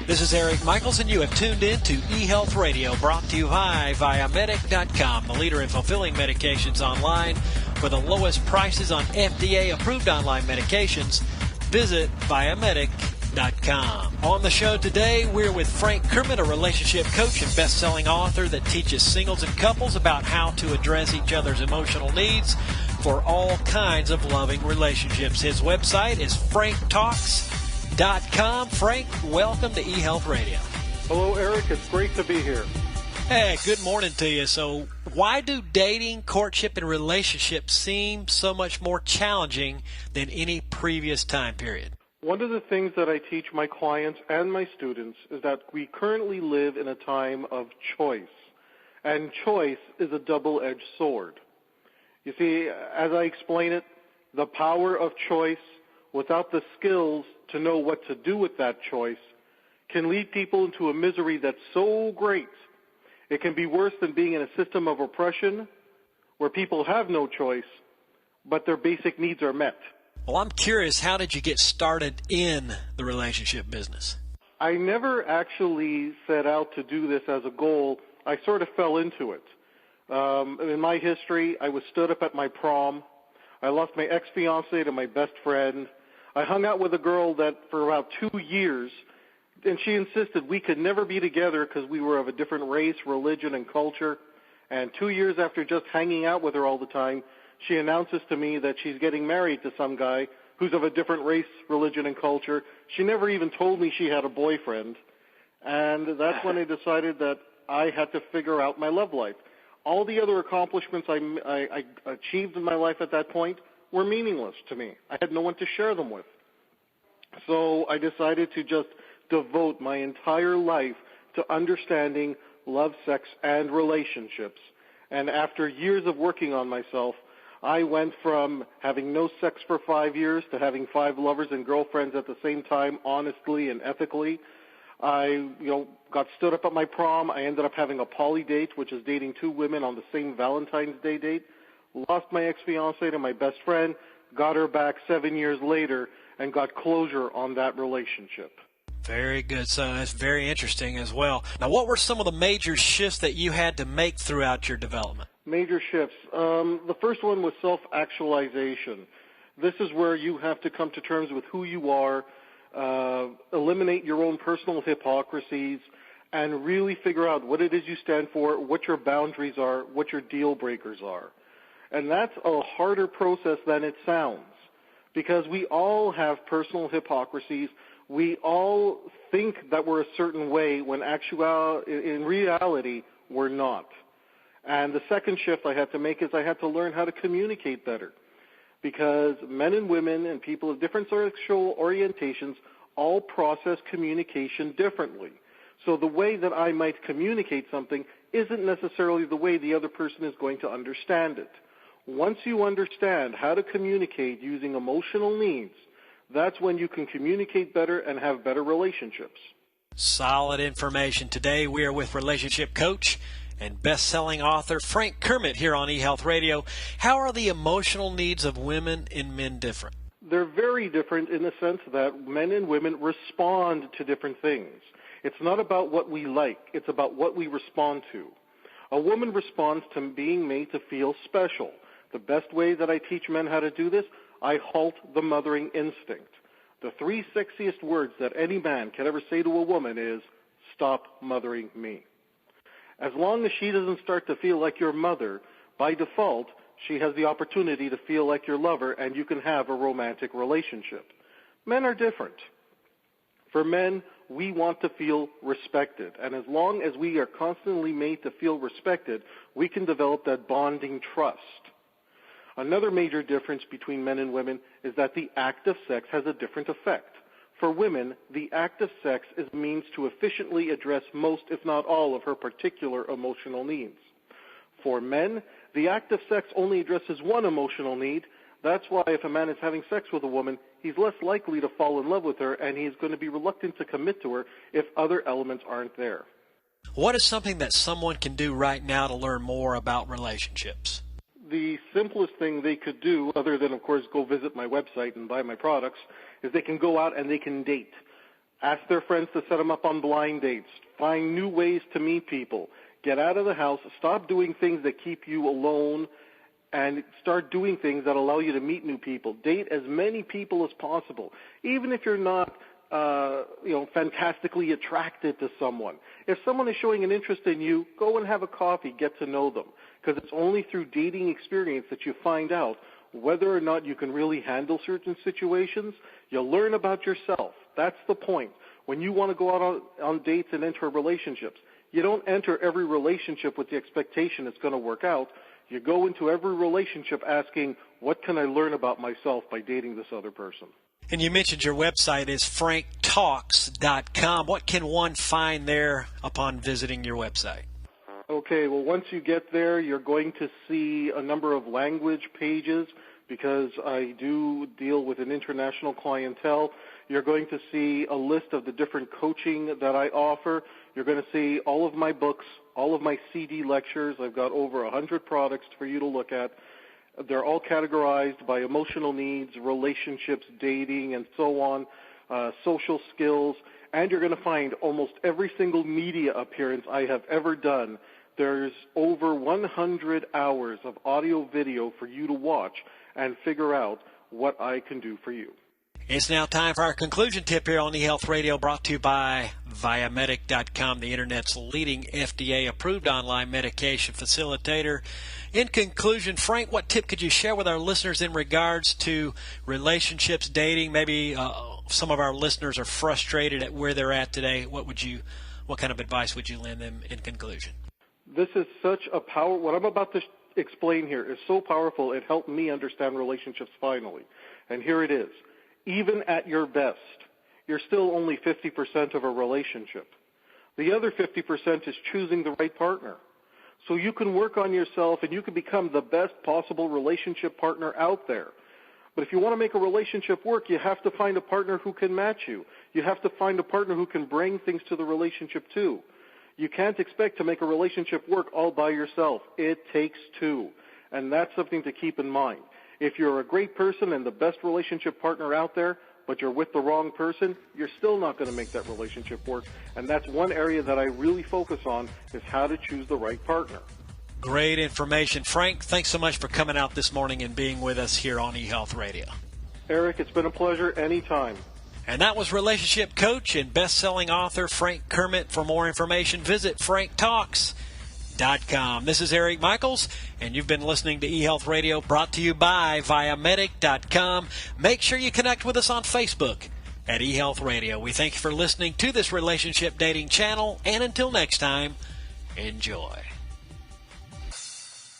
This is Eric Michaels, and you have tuned in to EHealth Radio, brought to you by Viamedic.com, the leader in fulfilling medications online for the lowest prices on FDA-approved online medications. Visit Viamedic.com. On the show today, we're with Frank Kermit, a relationship coach and best-selling author that teaches singles and couples about how to address each other's emotional needs for all kinds of loving relationships. His website is franktalks.com. Frank, welcome to eHealth Radio. Hello, Eric. It's great to be here. Hey, good morning to you. So why do dating, courtship, and relationships seem so much more challenging than any previous time period? One of the things that I teach my clients and my students is that we currently live in a time of choice, and choice is a double-edged sword. You see, as I explain it, the power of choice without the skills to know what to do with that choice can lead people into a misery that's so great. It can be worse than being in a system of oppression where people have no choice, but their basic needs are met. Well, I'm curious, how did you get started in the relationship business? I never actually set out to do this as a goal. I sort of fell into it. In my history, I was stood up at my prom. I lost my ex-fiancée to my best friend. I hung out with a girl that for about 2 years, and she insisted we could never be together because we were of a different race, religion, and culture. And 2 years after just hanging out with her all the time, she announces to me that she's getting married to some guy who's of a different race, religion, and culture. She never even told me she had a boyfriend. And that's when I decided that I had to figure out my love life. All the other accomplishments I achieved in my life at that point were meaningless to me. I had no one to share them with. So I decided to just devote my entire life to understanding love, sex, and relationships. And after years of working on myself, I went from having no sex for 5 years to having 5 lovers and girlfriends at the same time, honestly and ethically. I got stood up at my prom. I ended up having a poly date, which is dating 2 women on the same Valentine's Day date. Lost my ex-fiancée to my best friend, got her back 7 years later, and got closure on that relationship. Very good. So that's very interesting as well. Now, what were some of the major shifts that you had to make throughout your development? Major shifts. The first one was self-actualization. This is where you have to come to terms with who you are, eliminate your own personal hypocrisies, and really figure out what it is you stand for, what your boundaries are, what your deal breakers are. And that's a harder process than it sounds, because we all have personal hypocrisies. We all think that we're a certain way when in reality we're not. And the second shift I had to make is I had to learn how to communicate better, because men and women and people of different sexual orientations all process communication differently. So the way that I might communicate something isn't necessarily the way the other person is going to understand it. Once you understand how to communicate using emotional needs, that's when you can communicate better and have better relationships. Solid information. Today we are with relationship coach and best-selling author Frank Kermit here on eHealth Radio. How are the emotional needs of women and men different? They're very different in the sense that men and women respond to different things. It's not about what we like. It's about what we respond to. A woman responds to being made to feel special. The best way that I teach men how to do this, I halt the mothering instinct. The 3 sexiest words that any man can ever say to a woman is, "Stop mothering me." As long as she doesn't start to feel like your mother, by default, she has the opportunity to feel like your lover, and you can have a romantic relationship. Men are different. For men, we want to feel respected, and as long as we are constantly made to feel respected, we can develop that bonding trust. Another major difference between men and women is that the act of sex has a different effect. For women, the act of sex is a means to efficiently address most, if not all, of her particular emotional needs. For men, the act of sex only addresses one emotional need. That's why if a man is having sex with a woman, he's less likely to fall in love with her, and he's going to be reluctant to commit to her if other elements aren't there. What is something that someone can do right now to learn more about relationships? The simplest thing they could do, other than, of course, go visit my website and buy my products, is they can go out and they can date. Ask their friends to set them up on blind dates. Find new ways to meet people. Get out of the house. Stop doing things that keep you alone and start doing things that allow you to meet new people. Date as many people as possible, even if you're not fantastically attracted to someone. If someone is showing an interest in you, go and have a coffee, get to know them, because it's only through dating experience that you find out whether or not you can really handle certain situations. You'll learn about yourself. That's the point. When you want to go out on dates and enter relationships, you don't enter every relationship with the expectation it's going to work out. You go into every relationship asking, what can I learn about myself by dating this other person? And you mentioned your website is franktalks.com. What can one find there upon visiting your website? Okay, well, once you get there, you're going to see a number of language pages because I do deal with an international clientele. You're going to see a list of the different coaching that I offer. You're going to see all of my books, all of my CD lectures. I've got over 100 products for you to look at. They're all categorized by emotional needs, relationships, dating, and so on, social skills. And you're going to find almost every single media appearance I have ever done. There's over 100 hours of audio video for you to watch and figure out what I can do for you. It's now time for our conclusion tip here on eHealth Radio, brought to you by Viamedic.com, the Internet's leading FDA-approved online medication facilitator. In conclusion, Frank, what tip could you share with our listeners in regards to relationships, dating? Maybe some of our listeners are frustrated at where they're at today. What kind of advice would you lend them in conclusion? This is such a what I'm about to explain here is so powerful, it helped me understand relationships finally. And here it is. Even at your best, you're still only 50% of a relationship. The other 50% is choosing the right partner. So you can work on yourself and you can become the best possible relationship partner out there. But if you want to make a relationship work, you have to find a partner who can match you. You have to find a partner who can bring things to the relationship too. You can't expect to make a relationship work all by yourself. It takes two. And that's something to keep in mind. If you're a great person and the best relationship partner out there, but you're with the wrong person, you're still not going to make that relationship work. And that's one area that I really focus on, is how to choose the right partner. Great information. Frank, thanks so much for coming out this morning and being with us here on eHealth Radio. Eric, it's been a pleasure anytime. And that was relationship coach and best-selling author Frank Kermit. For more information, visit franktalks.com. This is Eric Michaels, and you've been listening to eHealth Radio, brought to you by Viamedic.com. Make sure you connect with us on Facebook at eHealth Radio. We thank you for listening to this relationship dating channel, and until next time, enjoy.